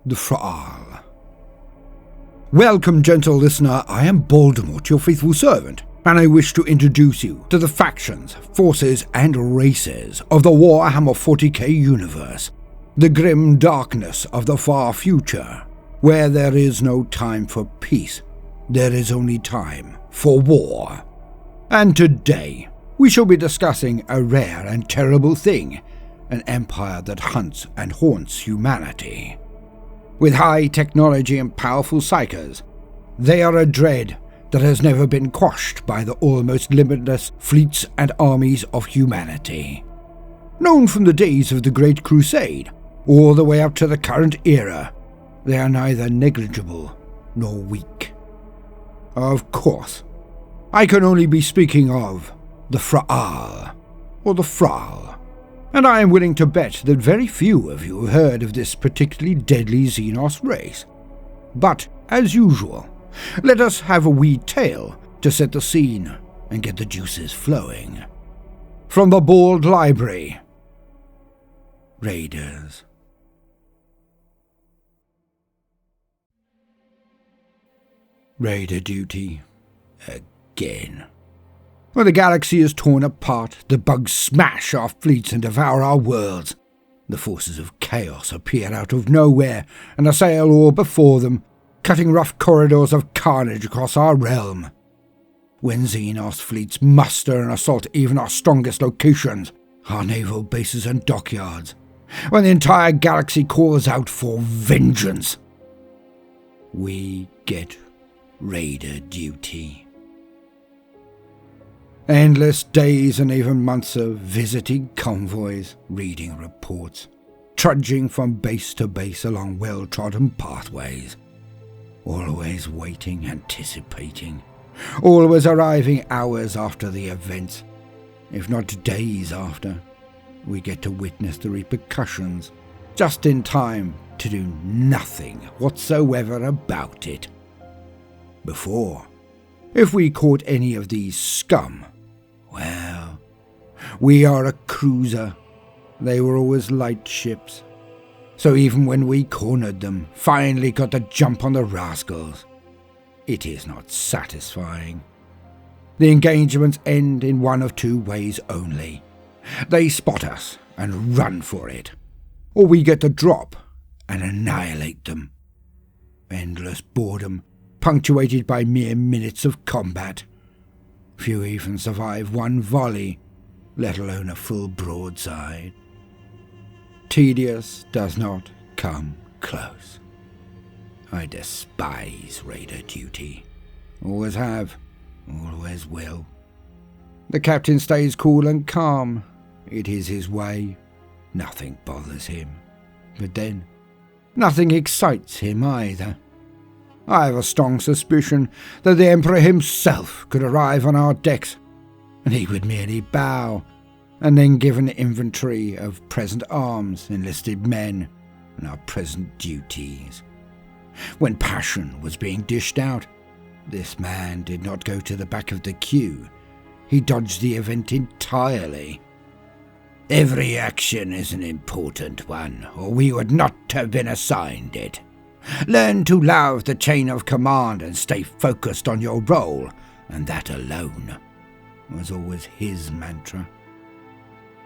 the Fra'Al. Welcome, gentle listener, I am Baldermort, your faithful servant, and I wish to introduce you to the factions, forces, and races of the Warhammer 40k universe, the grim darkness of the far future, where there is no time for peace, there is only time for war. And today, we shall be discussing a rare and terrible thing, an empire that hunts and haunts humanity. With high technology and powerful psykers, they are a dread that has never been quashed by the almost limitless fleets and armies of humanity. Known from the days of the Great Crusade, all the way up to the current era, they are neither negligible nor weak. Of course, I can only be speaking of the Fra'Al, or the Fra'Al, and I am willing to bet that very few of you have heard of this particularly deadly Xenos race. But, as usual, let us have a wee tale to set the scene and get the juices flowing. From the Bald Library, Raiders. Raider duty again. When the galaxy is torn apart, the bugs smash our fleets and devour our worlds. The forces of chaos appear out of nowhere and assail all before them, cutting rough corridors of carnage across our realm. When Xenos fleets muster and assault even our strongest locations, our naval bases and dockyards, when the entire galaxy calls out for vengeance, we get Raider duty. Endless days and even months of visiting convoys, reading reports, trudging from base to base along well-trodden pathways, always waiting, anticipating, always arriving hours after the events, if not days after. We get to witness the repercussions, just in time to do nothing whatsoever about it. Before, if we caught any of these scum, well, we are a cruiser. They were always light ships. So even when we cornered them, finally got the jump on the rascals, it is not satisfying. The engagements end in one of two ways only. They spot us and run for it, or we get the drop and annihilate them. Endless boredom, punctuated by mere minutes of combat. Few even survive one volley, let alone a full broadside. Tedious does not come close. I despise Raider duty. Always have, always will. The captain stays cool and calm. It is his way. Nothing bothers him. But then, nothing excites him either. I have a strong suspicion that the Emperor himself could arrive on our decks, and he would merely bow, and then give an inventory of present arms, enlisted men, and our present duties. When passion was being dished out, this man did not go to the back of the queue. He dodged the event entirely. Every action is an important one, or we would not have been assigned it. Learn to love the chain of command and stay focused on your role, and that alone, was always his mantra.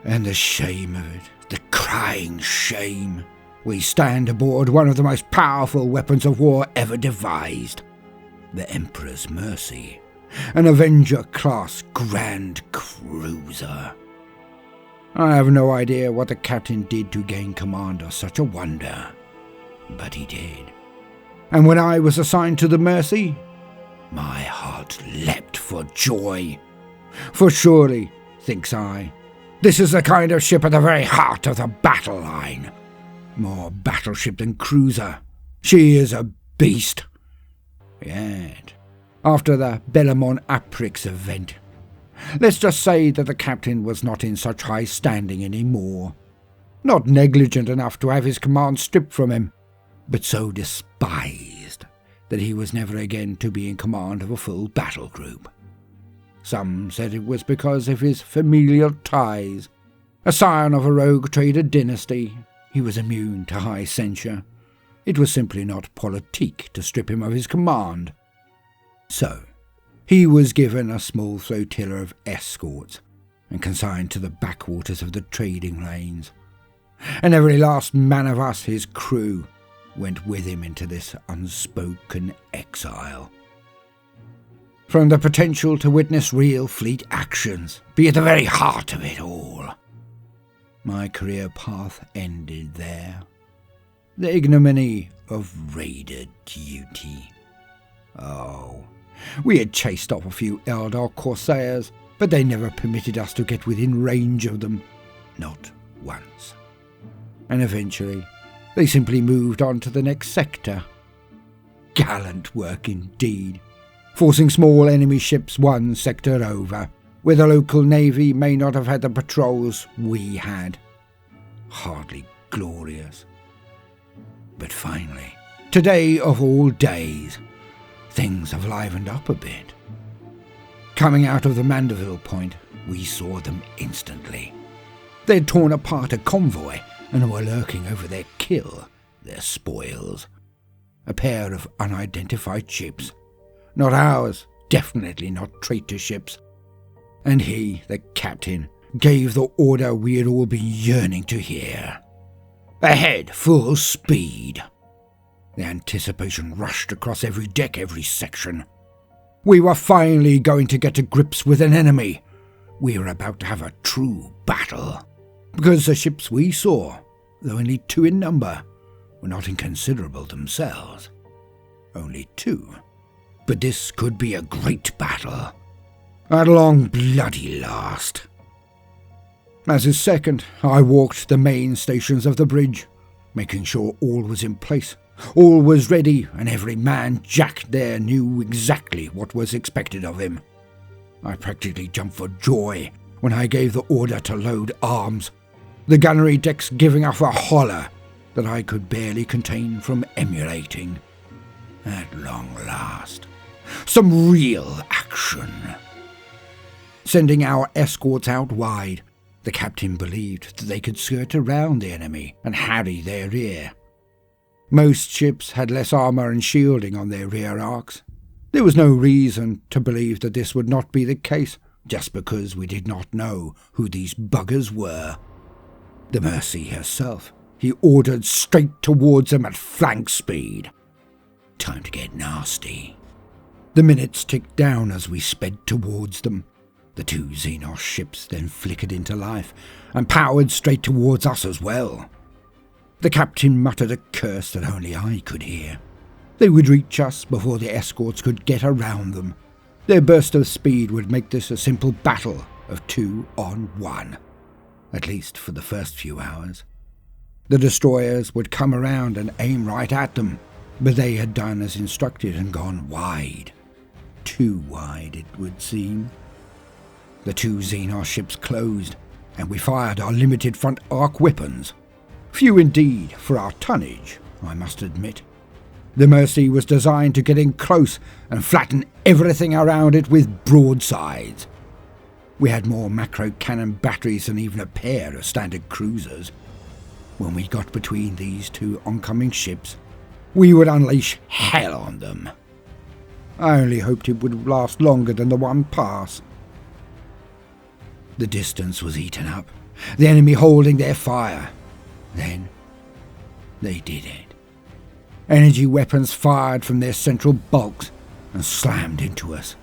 And the shame of it, the crying shame. We stand aboard one of the most powerful weapons of war ever devised, the Emperor's Mercy, an Avenger-class Grand Cruiser. I have no idea what the captain did to gain command of such a wonder, but he did. And when I was assigned to the Mercy, my heart leapt for joy. For surely, thinks I, this is the kind of ship at the very heart of the battle line. More battleship than cruiser. She is a beast. Yet, after the Baldermort Aprix event, let's just say that the captain was not in such high standing anymore. Not negligent enough to have his command stripped from him, but so despised that he was never again to be in command of a full battle group. Some said it was because of his familial ties. A scion of a rogue trader dynasty, he was immune to high censure. It was simply not politique to strip him of his command. So, he was given a small flotilla of escorts and consigned to the backwaters of the trading lanes. And every last man of us, his crew, went with him into this unspoken exile. From the potential to witness real fleet actions, be at the very heart of it all. My career path ended there. The ignominy of raider duty. Oh, we had chased off a few Eldar corsairs, but they never permitted us to get within range of them. Not once. And eventually, they simply moved on to the next sector. Gallant work indeed, forcing small enemy ships one sector over, where the local navy may not have had the patrols we had. Hardly glorious. But finally, today of all days, things have livened up a bit. Coming out of the Mandeville point, we saw them instantly. They had torn apart a convoy and were lurking over their kill, their spoils. A pair of unidentified ships. Not ours, definitely not traitor ships. And he, the captain, gave the order we had all been yearning to hear. Ahead, full speed. The anticipation rushed across every deck, every section. We were finally going to get to grips with an enemy. We were about to have a true battle. Because the ships we saw, though only 2 in number, were not inconsiderable themselves. Only 2. But this could be a great battle. At long bloody last. As his second, I walked the main stations of the bridge, making sure all was in place. All was ready, and every man Jack there knew exactly what was expected of him. I practically jumped for joy when I gave the order to load arms, the gunnery decks giving off a holler that I could barely contain from emulating. At long last, some real action. Sending our escorts out wide, the captain believed that they could skirt around the enemy and harry their rear. Most ships had less armour and shielding on their rear arcs. There was no reason to believe that this would not be the case, just because we did not know who these buggers were. The Mercy herself, he ordered straight towards them at flank speed. Time to get nasty. The minutes ticked down as we sped towards them. The 2 Xenos ships then flickered into life and powered straight towards us as well. The captain muttered a curse that only I could hear. They would reach us before the escorts could get around them. Their burst of speed would make this a simple battle of 2 on 1, at least for the first few hours. The destroyers would come around and aim right at them, but they had done as instructed and gone wide. Too wide, it would seem. The 2 Xenos ships closed, and we fired our limited front arc weapons. Few indeed for our tonnage, I must admit. The Mercy was designed to get in close and flatten everything around it with broadsides. We had more macro cannon batteries than even a pair of standard cruisers. When we got between these 2 oncoming ships, we would unleash hell on them. I only hoped it would last longer than the one pass. The distance was eaten up, the enemy holding their fire. Then, they did it. Energy weapons fired from their central bulks and slammed into us,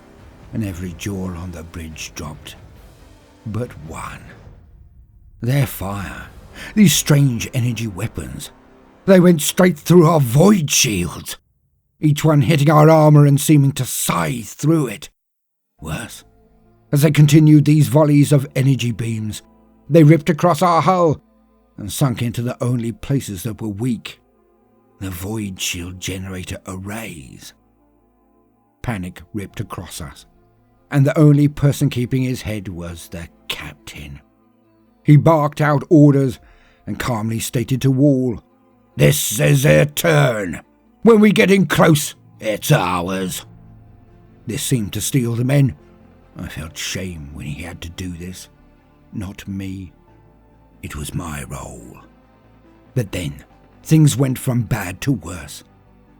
and every jaw on the bridge dropped. But one. Their fire, these strange energy weapons, they went straight through our void shields, each one hitting our armour and seeming to scythe through it. Worse, as they continued these volleys of energy beams, they ripped across our hull and sunk into the only places that were weak, the void shield generator arrays. Panic ripped across us, and the only person keeping his head was the captain. He barked out orders and calmly stated to all, "This is their turn. When we get in close, it's ours." This seemed to steel the men. I felt shame when he had to do this. Not me. It was my role. But then, things went from bad to worse.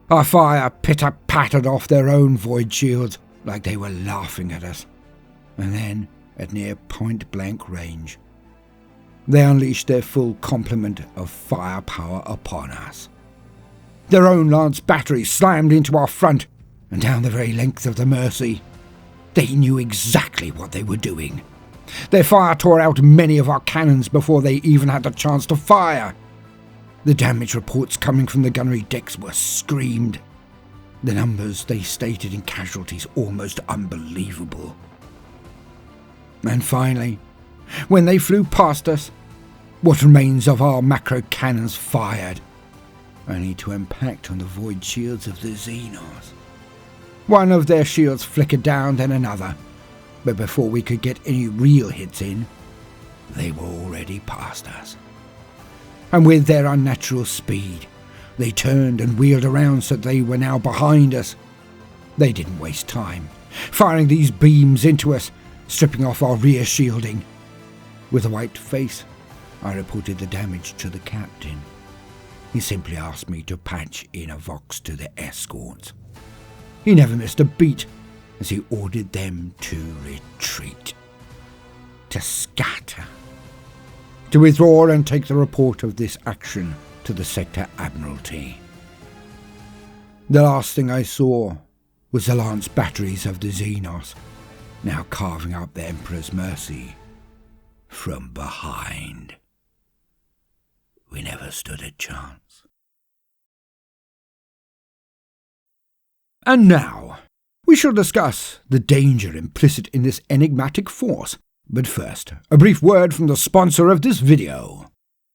Our fire pitter-pattered off their own void shields like they were laughing at us. And then, at near point-blank range, they unleashed their full complement of firepower upon us. Their own lance batteries slammed into our front, and down the very length of the Mercy. They knew exactly what they were doing. Their fire tore out many of our cannons before they even had the chance to fire. The damage reports coming from the gunnery decks were screamed. The numbers they stated in casualties almost unbelievable. And finally, when they flew past us, what remains of our macro cannons fired, only to impact on the void shields of the Xenos. One of their shields flickered down, then another, but before we could get any real hits in, they were already past us. And with their unnatural speed, they turned and wheeled around so they were now behind us. They didn't waste time, firing these beams into us, stripping off our rear shielding. With a white face, I reported the damage to the captain. He simply asked me to patch in a Vox to the escorts. He never missed a beat as he ordered them to retreat, to scatter, to withdraw and take the report of this action to the Sector Admiralty. The last thing I saw was the lance batteries of the Xenos, now carving up the Emperor's Mercy from behind. We never stood a chance. And now, we shall discuss the danger implicit in this enigmatic force. But first, a brief word from the sponsor of this video.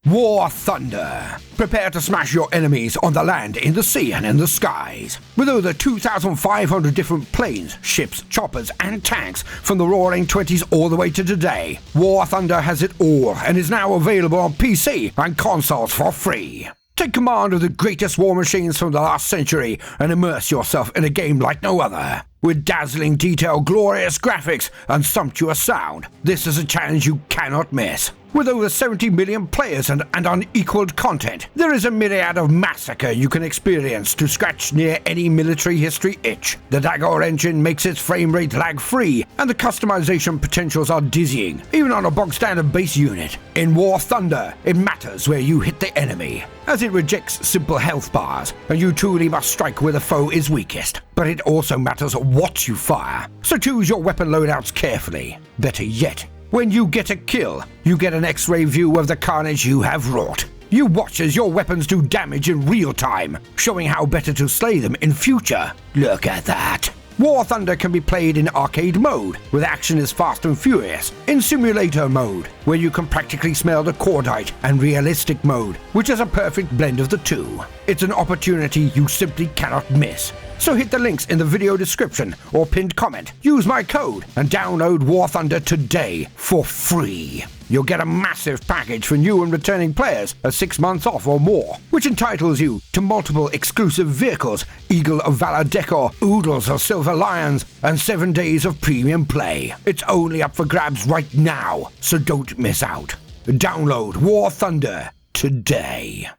War Thunder. Prepare to smash your enemies on the land, in the sea and in the skies. With over 2,500 different planes, ships, choppers and tanks from the roaring 20s all the way to today, War Thunder has it all and is now available on PC and consoles for free. Take command of the greatest war machines from the last century and immerse yourself in a game like no other. With dazzling detail, glorious graphics, and sumptuous sound, this is a challenge you cannot miss. With over 70 million players and unequaled content, there is a myriad of massacre you can experience to scratch near any military history itch. The Dagger engine makes its frame rate lag-free, and the customization potentials are dizzying, even on a bog-standard base unit. In War Thunder, it matters where you hit the enemy, as it rejects simple health bars, and you truly must strike where the foe is weakest. But it also matters what you fire, so choose your weapon loadouts carefully. Better yet, when you get a kill, you get an X-ray view of the carnage you have wrought. You watch as your weapons do damage in real time, showing how better to slay them in future. Look at that! War Thunder can be played in arcade mode, where the action is fast and furious, in simulator mode, where you can practically smell the cordite, and realistic mode, which is a perfect blend of the two. It's an opportunity you simply cannot miss. So hit the links in the video description or pinned comment, use my code, and download War Thunder today for free. You'll get a massive package for new and returning players of 6 months off or more, which entitles you to multiple exclusive vehicles, Eagle of Valor decor, Oodles of Silver Lions, and 7 days of premium play. It's only up for grabs right now, so don't miss out. Download War Thunder today.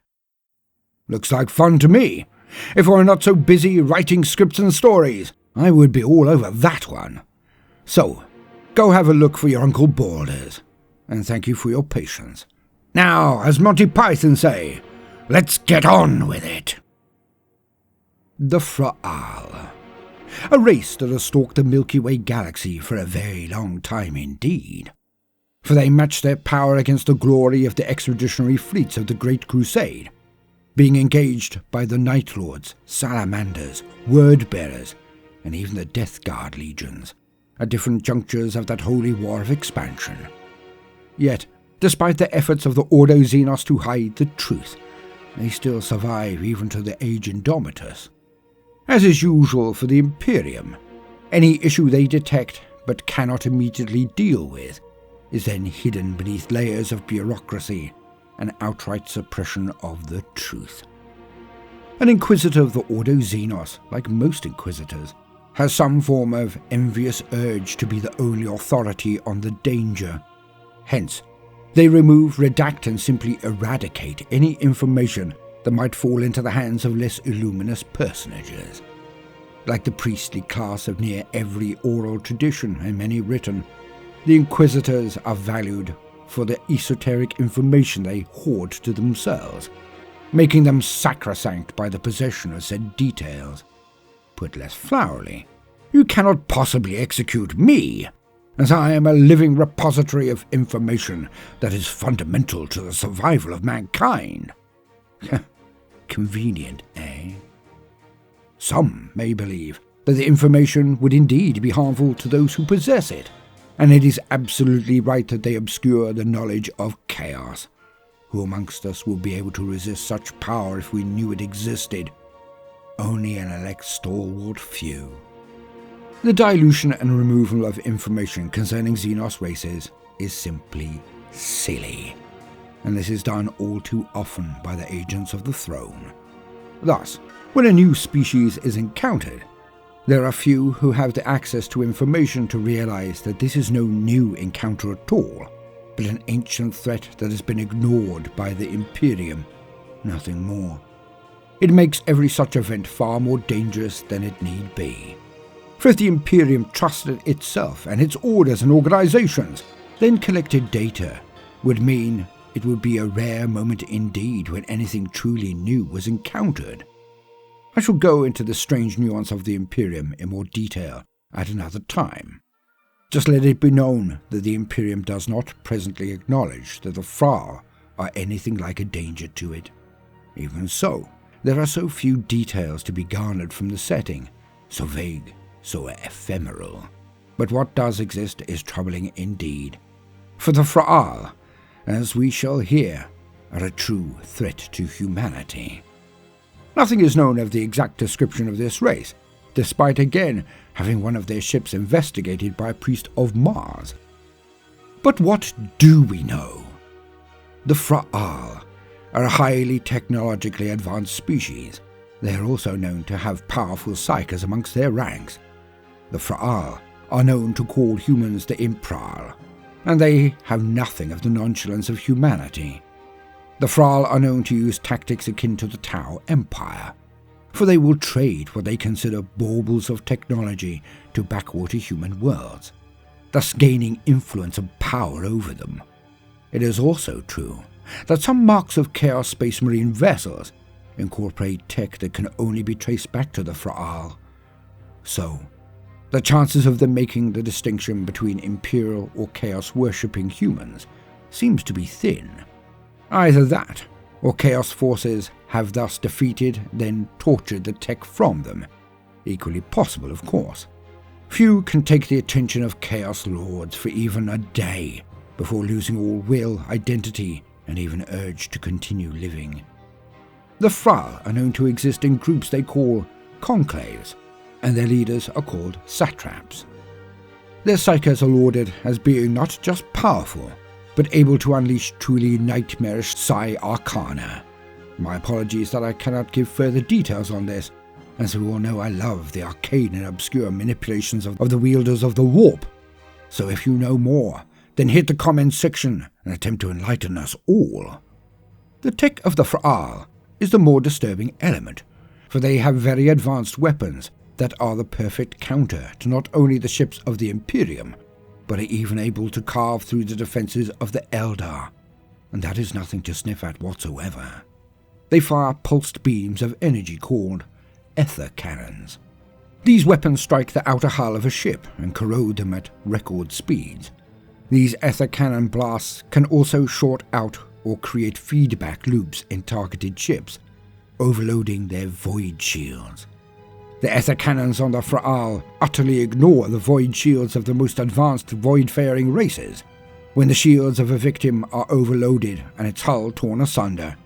Looks like fun to me. If I were not so busy writing scripts and stories, I would be all over that one. So, go have a look for your Uncle Balders, and thank you for your patience. Now, as Monty Python say, let's get on with it. The Fra'Al. A race that has stalked the Milky Way galaxy for a very long time indeed. For they matched their power against the glory of the expeditionary fleets of the Great Crusade, being engaged by the Night Lords, Salamanders, Word-Bearers, and even the Death Guard legions, at different junctures of that holy war of expansion. Yet, despite the efforts of the Ordo Xenos to hide the truth, they still survive even to the age Indomitus. As is usual for the Imperium, any issue they detect but cannot immediately deal with is then hidden beneath layers of bureaucracy and outright suppression of the truth. An Inquisitor of the Ordo Xenos, like most Inquisitors, has some form of envious urge to be the only authority on the danger. Hence, they remove, redact and simply eradicate any information that might fall into the hands of less illuminous personages. Like the priestly class of near every oral tradition and many written, the Inquisitors are valued for the esoteric information they hoard to themselves, making them sacrosanct by the possession of said details. Put less flowery, you cannot possibly execute me, as I am a living repository of information that is fundamental to the survival of mankind. Convenient, eh? Some may believe that the information would indeed be harmful to those who possess it, and it is absolutely right that they obscure the knowledge of chaos. Who amongst us will be able to resist such power if we knew it existed? Only an elect stalwart few. The dilution and removal of information concerning Xenos races is simply silly, and this is done all too often by the agents of the throne. Thus, when a new species is encountered, there are few who have the access to information to realize that this is no new encounter at all, but an ancient threat that has been ignored by the Imperium, nothing more. It makes every such event far more dangerous than it need be. For if the Imperium trusted itself and its orders and organizations, then collected data would mean it would be a rare moment indeed when anything truly new was encountered. I shall go into the strange nuance of the Imperium in more detail at another time. Just let it be known that the Imperium does not presently acknowledge that the Fra'Al are anything like a danger to it. Even so, there are so few details to be garnered from the setting, so vague, so ephemeral. But what does exist is troubling indeed. For the Fra'Al, as we shall hear, are a true threat to humanity. Nothing is known of the exact description of this race, despite again having one of their ships investigated by a priest of Mars. But what do we know? The Fra'Al are a highly technologically advanced species. They are also known to have powerful psykers amongst their ranks. The Fra'Al are known to call humans the Imperial, and they have nothing of the nonchalance of humanity. The Fra'Al are known to use tactics akin to the Tau Empire, for they will trade what they consider baubles of technology to backwater human worlds, thus gaining influence and power over them. It is also true that some marks of Chaos Space Marine vessels incorporate tech that can only be traced back to the Fra'Al. So, the chances of them making the distinction between Imperial or Chaos-worshipping humans seems to be thin. Either that, or Chaos forces have thus defeated, then tortured the tech from them. Equally possible, of course. Few can take the attention of Chaos Lords for even a day before losing all will, identity, and even urge to continue living. The Fra'Al are known to exist in groups they call conclaves, and their leaders are called satraps. Their psykers are lauded as being not just powerful, but able to unleash truly nightmarish psi-arcana. My apologies that I cannot give further details on this, as we all know I love the arcane and obscure manipulations of the wielders of the warp. So if you know more, then hit the comments section and attempt to enlighten us all. The tech of the Fra'Al is the more disturbing element, for they have very advanced weapons that are the perfect counter to not only the ships of the Imperium, but are even able to carve through the defenses of the Eldar, and that is nothing to sniff at whatsoever. They fire pulsed beams of energy called ether cannons. These weapons strike the outer hull of a ship and corrode them at record speeds. These ether cannon blasts can also short out or create feedback loops in targeted ships, overloading their void shields. The ether cannons on the Fra'Al utterly ignore the void shields of the most advanced void-faring races. When the shields of a victim are overloaded and its hull torn asunder,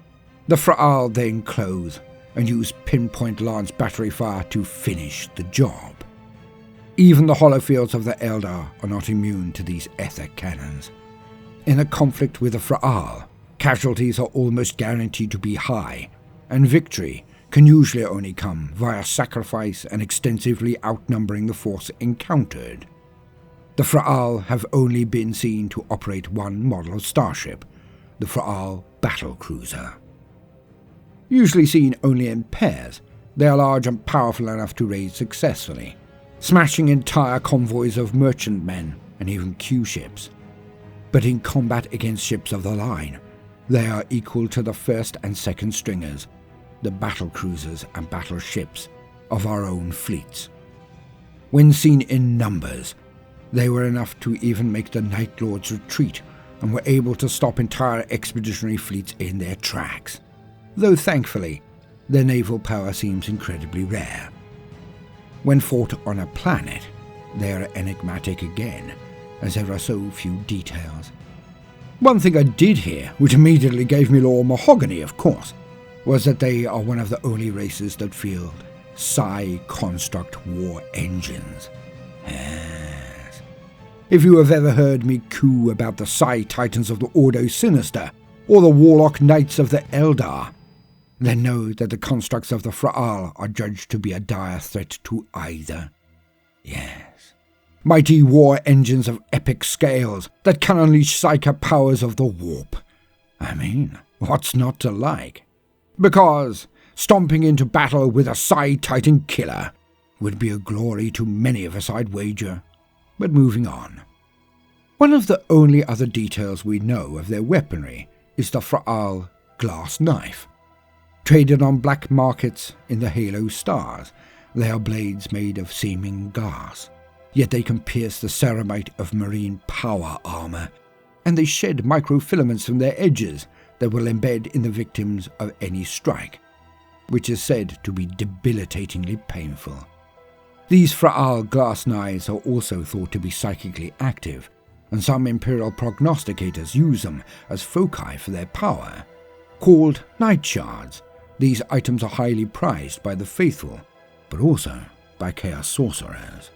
the Fra'Al then close and use pinpoint lance battery fire to finish the job. Even the holofields of the Eldar are not immune to these ether cannons. In a conflict with the Fra'Al, casualties are almost guaranteed to be high, and victory can usually only come via sacrifice and extensively outnumbering the force encountered. The Fra'Al have only been seen to operate one model of starship, the Fra'Al battlecruiser. Usually seen only in pairs, they are large and powerful enough to raid successfully, smashing entire convoys of merchantmen and even Q-ships. But in combat against ships of the line, they are equal to the first and second stringers, the battle cruisers and battleships of our own fleets. When seen in numbers, they were enough to even make the Night Lords retreat and were able to stop entire expeditionary fleets in their tracks, though thankfully their naval power seems incredibly rare. When fought on a planet, they are enigmatic again, as there are so few details. One thing I did hear, which immediately gave me law mahogany of course, was that they are one of the only races that field psi-construct war engines. Yes. If you have ever heard me coo about the psi-titans of the Ordo Sinister, or the warlock knights of the Eldar, then know that the constructs of the Fra'Al are judged to be a dire threat to either. Yes. Mighty war engines of epic scales that can unleash psyker powers of the warp. I mean, what's not to like? Because stomping into battle with a psi-titan killer would be a glory to many of us, I'd wager. But moving on. One of the only other details we know of their weaponry is the Fra'Al glass knife. Traded on black markets in the Halo stars, they are blades made of seeming glass, yet they can pierce the ceramite of marine power armor, and they shed microfilaments from their edges that will embed in the victims of any strike, which is said to be debilitatingly painful. These Fra'Al glass knives are also thought to be psychically active, and some Imperial prognosticators use them as foci for their power. Called night shards, these items are highly prized by the faithful, but also by chaos sorcerers.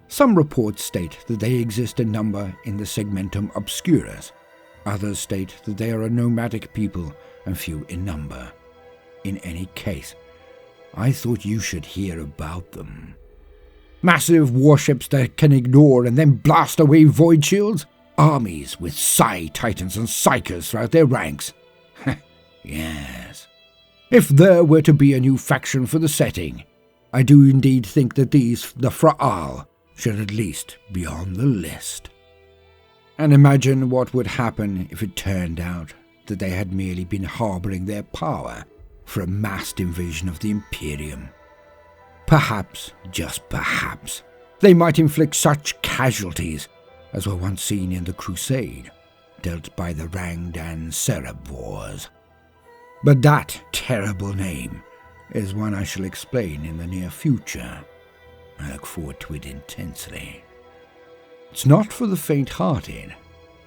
Some reports state that they exist in number in the Segmentum Obscurus. Others state that they are a nomadic people and few in number. In any case, I thought you should hear about them. Massive warships that can ignore and then blast away void shields? Armies with psi-titans and psykers throughout their ranks? Yes. If there were to be a new faction for the setting, I do indeed think that these, the Fra'Al, should at least be on the list. And imagine what would happen if it turned out that they had merely been harbouring their power for a massed invasion of the Imperium. Perhaps, just perhaps, they might inflict such casualties as were once seen in the Crusade, dealt by the Rangdan Sereb Wars. But that terrible name is one I shall explain in the near future. I look forward to it intensely. It's not for the faint-hearted,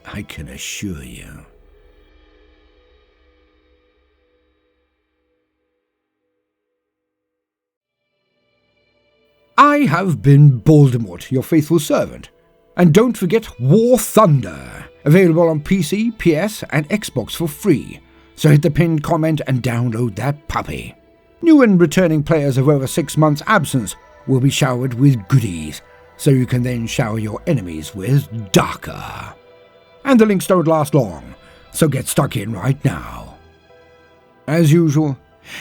I can assure you. I have been Baldermort, your faithful servant. And don't forget War Thunder, available on PC, PS, and Xbox for free. So hit the pinned comment and download that puppy. New and returning players of over 6 months' absence will be showered with goodies, so you can then shower your enemies with darker. And the links don't last long, so get stuck in right now. As usual,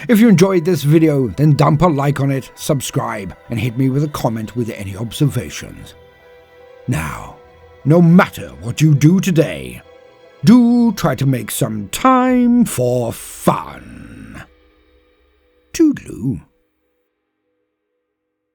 if you enjoyed this video, then dump a like on it, subscribe, and hit me with a comment with any observations. Now, no matter what you do today, do try to make some time for fun. Toodaloo.